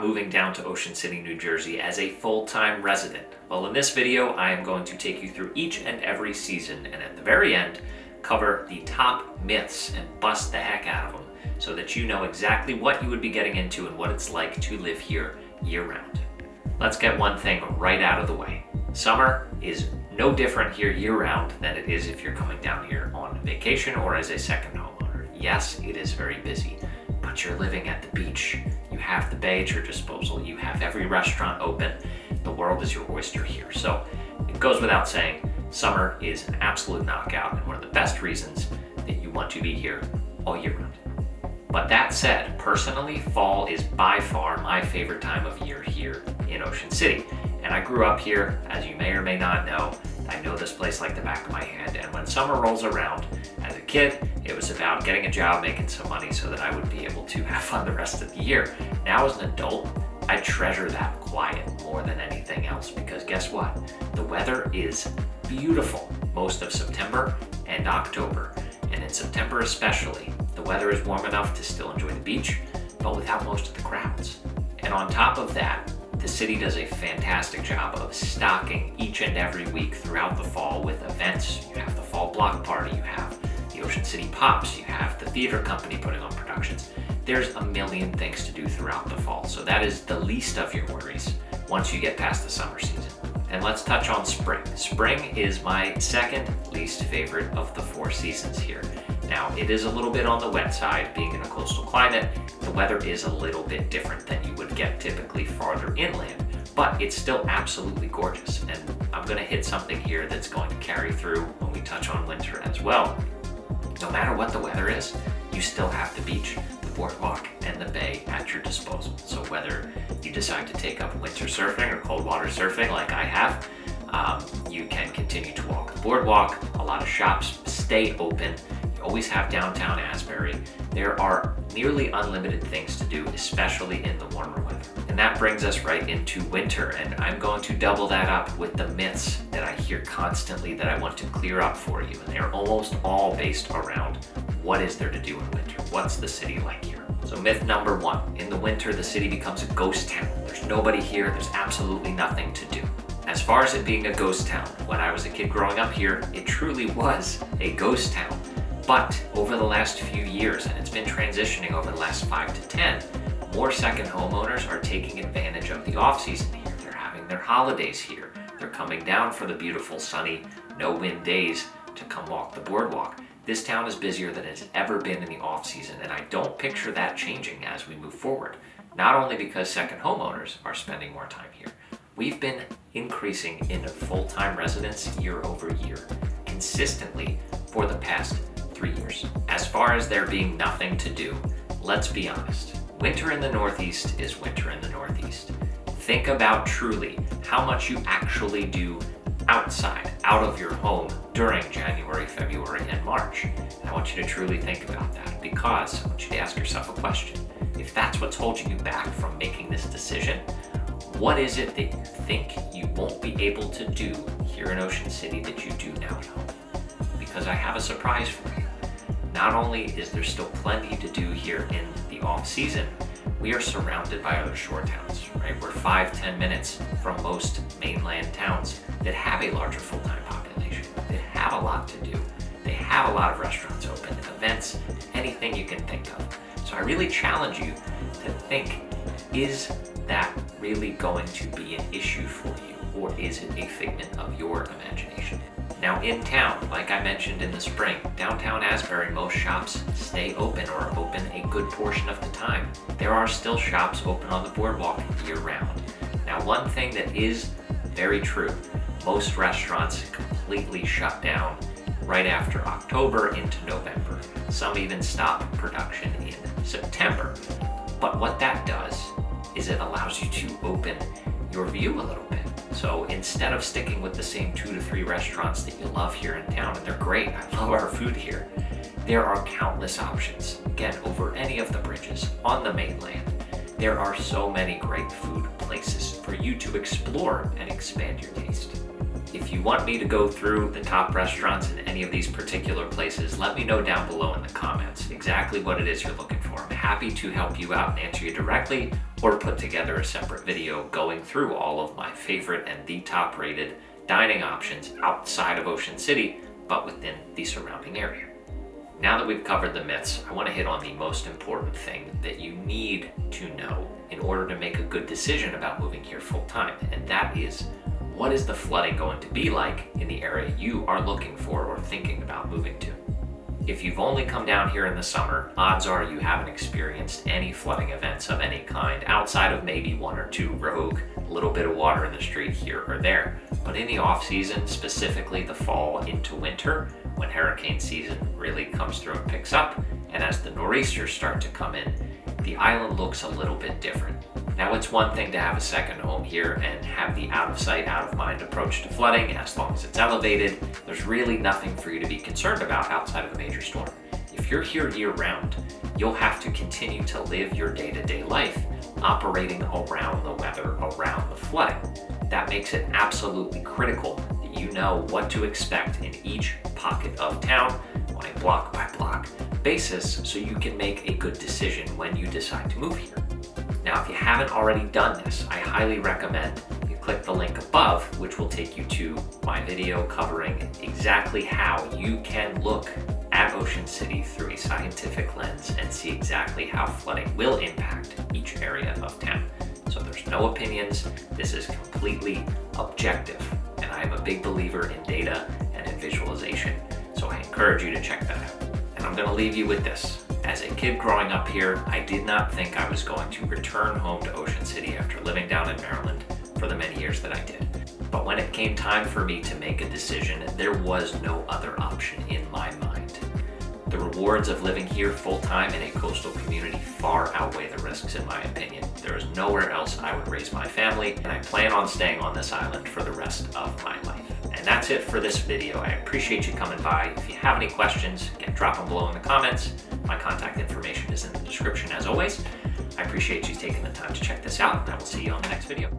Moving down to Ocean City, New Jersey as a full-time resident. Well, in this video, I am going to take you through each and every season, and at the very end, cover the top myths and bust the heck out of them so that you know exactly what you would be getting into and what it's like to live here year-round. Let's get one thing right out of the way. Summer is no different here year-round than it is if you're coming down here on vacation or as a second homeowner. Yes, it is very busy, but you're living at the beach. You have the bay at your disposal. You have every restaurant open. The world is your oyster here. So it goes without saying, summer is an absolute knockout and one of the best reasons that you want to be here all year round. But that said, personally, fall is by far my favorite time of year here in Ocean City. And I grew up here, as you may or may not know. I know this place like the back of my hand. And when summer rolls around, as a kid, it was about getting a job, making some money so that I would be able to have fun the rest of the year. Now as an adult, I treasure that quiet more than anything else because guess what? The weather is beautiful most of September and October. And in September especially, the weather is warm enough to still enjoy the beach, but without most of the crowds. And on top of that, the city does a fantastic job of stocking each and every week throughout the fall with events. You have the fall block party, you have the Ocean City Pops, you have the theater company putting on productions. There's a million things to do throughout the fall, so that is the least of your worries once you get past the summer season. And let's touch on spring. Spring is my second least favorite of the four seasons here. Now, it is a little bit on the wet side. Being in a coastal climate, the weather is a little bit different than you would get typically farther inland, but it's still absolutely gorgeous. And I'm gonna hit something here that's going to carry through when we touch on winter as well. No matter what the weather is, you still have the beach, the boardwalk, and the bay at your disposal. So whether you decide to take up winter surfing or cold water surfing like I have, you can continue to walk the boardwalk. A lot of shops stay open. You always have downtown Asbury. There are nearly unlimited things to do, especially in the warmer weather. And that brings us right into winter, and I'm going to double that up with the myths that I hear constantly that I want to clear up for you. And they're almost all based around what is there to do in winter? What's the city like here? So myth number one, in the winter, the city becomes a ghost town. There's nobody here, there's absolutely nothing to do. As far as it being a ghost town, when I was a kid growing up here, it truly was a ghost town. But over the last few years, and it's been transitioning over the last 5 to 10, more second homeowners are taking advantage of the off-season here. They're having their holidays here. They're coming down for the beautiful sunny, no-wind days to come walk the boardwalk. This town is busier than it's ever been in the off-season, and I don't picture that changing as we move forward. Not only because second homeowners are spending more time here, we've been increasing in full-time residents year over year, consistently for the past 3 years. As far as there being nothing to do, let's be honest. Winter in the Northeast is winter in the Northeast. Think about truly how much you actually do outside, out of your home during January, February, and March. And I want you to truly think about that because I want you to ask yourself a question. If that's what's holding you back from making this decision, what is it that you think you won't be able to do here in Ocean City that you do now at home? Because I have a surprise for you. Not only is there still plenty to do here in the off-season, we are surrounded by other shore towns, right? We're 5-10 minutes from most mainland towns that have a larger full-time population, that have a lot to do. They have a lot of restaurants open, events, anything you can think of. So I really challenge you to think, is that really going to be an issue for you, or is it a figment of your imagination? Now in town, like I mentioned in the spring, downtown Asbury, most shops stay open or open a good portion of the time. There are still shops open on the boardwalk year round. Now one thing that is very true, most restaurants completely shut down right after October into November. Some even stop production in September. But what that does is it allows you to open your view a little bit. So instead of sticking with the same 2 to 3 restaurants that you love here in town, and they're great, I love our food here, there are countless options. Again, over any of the bridges, on the mainland, there are so many great food places for you to explore and expand your taste. If you want me to go through the top restaurants in any of these particular places, let me know down below in the comments exactly what it is you're looking for. I'm happy to help you out and answer you directly, or put together a separate video going through all of my favorite and the top rated dining options outside of Ocean City, but within the surrounding area. Now that we've covered the myths, I want to hit on the most important thing that you need to know in order to make a good decision about moving here full time, and that is, what is the flooding going to be like in the area you are looking for or thinking about moving to? If you've only come down here in the summer, odds are you haven't experienced any flooding events of any kind outside of maybe one or two rogue, little bit of water in the street here or there. But in the off season, specifically the fall into winter, when hurricane season really comes through and picks up, and as the nor'easters start to come in, the island looks a little bit different. Now, it's one thing to have a second home here and have the out of sight, out of mind approach to flooding. As long as it's elevated, there's really nothing for you to be concerned about outside of a major storm. If you're here year round, you'll have to continue to live your day-to-day life operating around the weather, around the flooding. That makes it absolutely critical that you know what to expect in each pocket of town on a block by block basis so you can make a good decision when you decide to move here. Now, if you haven't already done this, I highly recommend you click the link above, which will take you to my video covering exactly how you can look at Ocean City through a scientific lens and see exactly how flooding will impact each area of town. So there's no opinions. This is completely objective, and I am a big believer in data and in visualization. So I encourage you to check that out. And I'm going to leave you with this. As a kid growing up here, I did not think I was going to return home to Ocean City after living down in Maryland for the many years that I did. But when it came time for me to make a decision, there was no other option in my mind. The rewards of living here full-time in a coastal community far outweigh the risks, in my opinion. There is nowhere else I would raise my family, and I plan on staying on this island for the rest of my life. And that's it for this video. I appreciate you coming by. If you have any questions, drop them below in the comments. My contact information is in the description as always. I appreciate you taking the time to check this out, and I will see you on the next video.